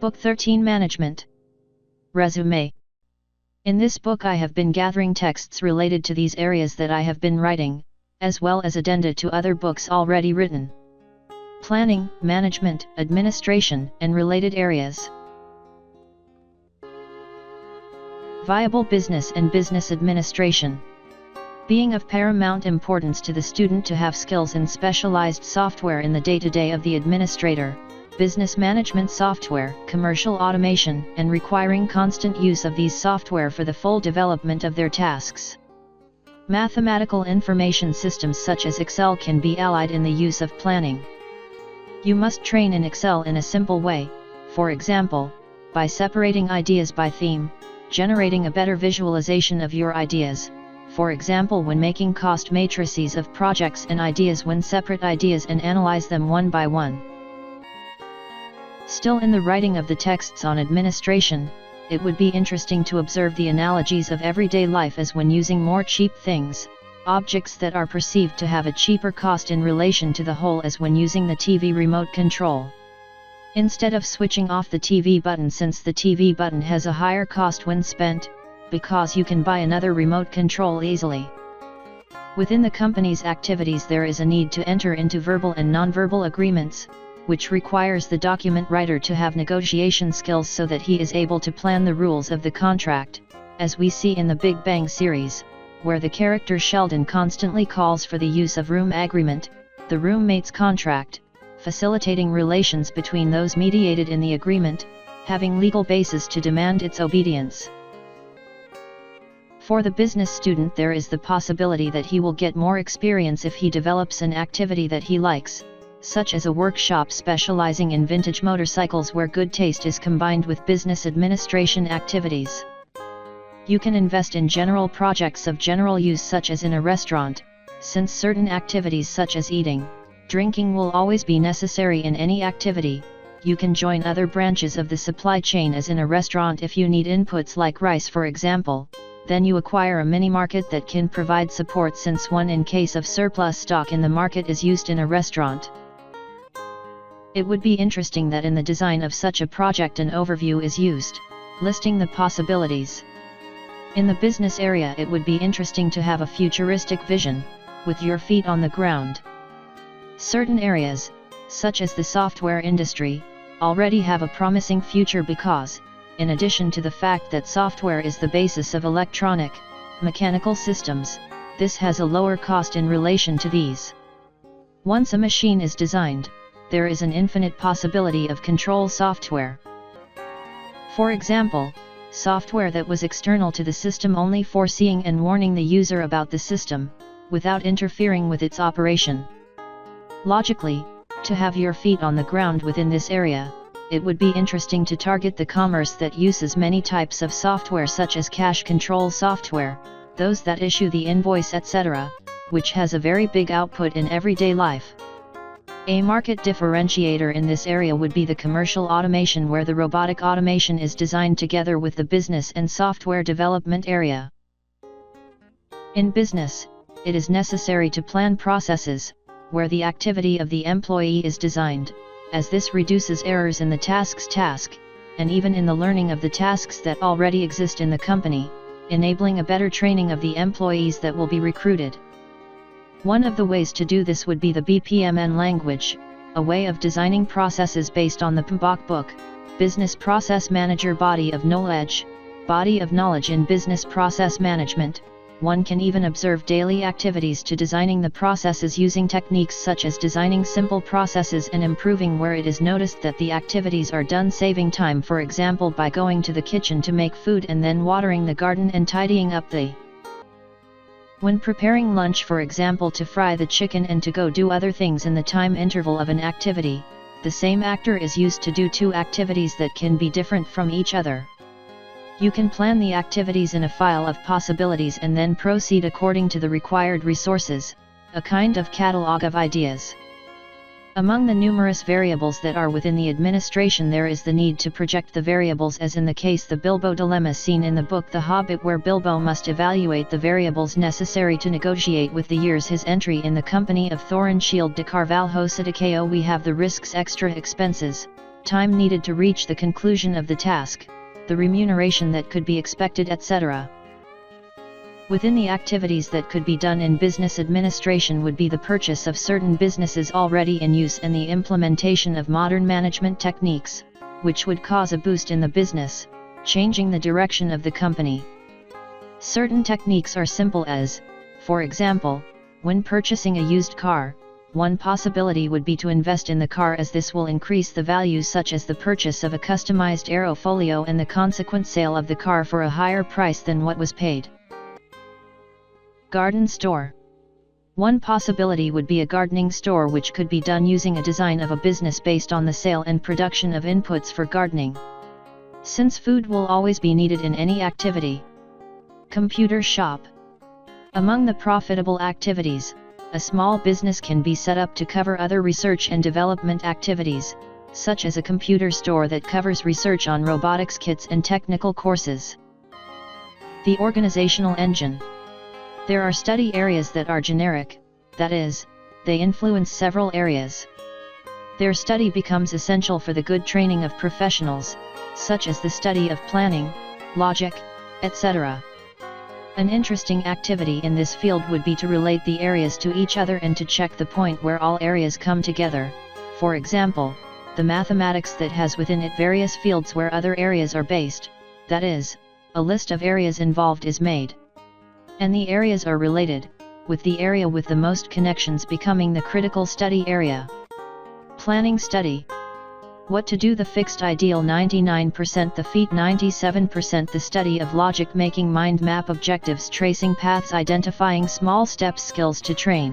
Book 13 Management. Resume. In this book I have been gathering texts related to these areas that I have been writing, as well as addenda to other books already written. Planning, management, administration, and related areas. Viable business and business administration. Being of paramount importance to the student to have skills in specialized software in the day-to-day of the administrator, business management software, commercial automation, and requiring constant use of these software for the full development of their tasks. Mathematical information systems such as Excel can be allied in the use of planning. You must train in Excel in a simple way, for example, by separating ideas by theme, generating a better visualization of your ideas, for example when making cost matrices of projects and ideas when separate ideas and analyze them one by one. Still in the writing of the texts on administration, it would be interesting to observe the analogies of everyday life as when using more cheap things, objects that are perceived to have a cheaper cost in relation to the whole as when using the TV remote control. Instead of switching off the TV button since the TV button has a higher cost when spent, because you can buy another remote control easily. Within the company's activities there is a need to enter into verbal and non-verbal agreements, which requires the document writer to have negotiation skills so that he is able to plan the rules of the contract, as we see in the Big Bang series, where the character Sheldon constantly calls for the use of room agreement, the roommate's contract, facilitating relations between those mediated in the agreement, having legal basis to demand its obedience. For the business student there is the possibility that he will get more experience if he develops an activity that he likes, such as a workshop specializing in vintage motorcycles where good taste is combined with business administration activities. You can invest in general projects of general use such as in a restaurant, since certain activities such as eating, drinking will always be necessary in any activity. You can join other branches of the supply chain as in a restaurant if you need inputs like rice for example, then you acquire a mini market that can provide support since one in case of surplus stock in the market is used in a restaurant. It would be interesting that in the design of such a project an overview is used, listing the possibilities. In the business area it would be interesting to have a futuristic vision, with your feet on the ground. Certain areas, such as the software industry, already have a promising future because, in addition to the fact that software is the basis of electronic, mechanical systems, this has a lower cost in relation to these. Once a machine is designed, there is an infinite possibility of control software. For example, software that was external to the system only foreseeing and warning the user about the system, without interfering with its operation. Logically, to have your feet on the ground within this area, it would be interesting to target the commerce that uses many types of software such as cash control software, those that issue the invoice etc., which has a very big output in everyday life. A market differentiator in this area would be the commercial automation where the robotic automation is designed together with the business and software development area. In business, it is necessary to plan processes, where the activity of the employee is designed, as this reduces errors in the task, and even in the learning of the tasks that already exist in the company, enabling a better training of the employees that will be recruited. One of the ways to do this would be the BPMN language, a way of designing processes based on the PMBOK book, Business Process Manager Body of Knowledge in Business Process Management. One can even observe daily activities to designing the processes using techniques such as designing simple processes and improving where it is noticed that the activities are done saving time, for example by going to the kitchen to make food and then watering the garden and tidying up when preparing lunch, for example to fry the chicken and to go do other things in the time interval of an activity, the same actor is used to do two activities that can be different from each other. You can plan the activities in a file of possibilities and then proceed according to the required resources, a kind of catalog of ideas. Among the numerous variables that are within the administration there is the need to project the variables as in the case the Bilbo dilemma seen in the book The Hobbit where Bilbo must evaluate the variables necessary to negotiate with the years his entry in the company of Thorin Shield de Carvalho Sidicao we have the risks extra expenses, time needed to reach the conclusion of the task, the remuneration that could be expected, etc. Within the activities that could be done in business administration would be the purchase of certain businesses already in use and the implementation of modern management techniques, which would cause a boost in the business, changing the direction of the company. Certain techniques are simple as, for example, when purchasing a used car, one possibility would be to invest in the car, as this will increase the value, such as the purchase of a customized aerofolio and the consequent sale of the car for a higher price than what was paid. Garden store. One possibility would be a gardening store, which could be done using a design of a business based on the sale and production of inputs for gardening. Since food will always be needed in any activity. Computer shop. Among the profitable activities, a small business can be set up to cover other research and development activities, such as a computer store that covers research on robotics kits and technical courses. The organizational engine. There are study areas that are generic, that is, they influence several areas. Their study becomes essential for the good training of professionals, such as the study of planning, logic, etc. An interesting activity in this field would be to relate the areas to each other and to check the point where all areas come together, for example, the mathematics that has within it various fields where other areas are based, that is, a list of areas involved is made. And the areas are related, with the area with the most connections becoming the critical study area. Planning study. What to do: the fixed ideal 99%, the feat 97%, the study of logic, making mind map objectives, tracing paths, identifying small steps, skills to train.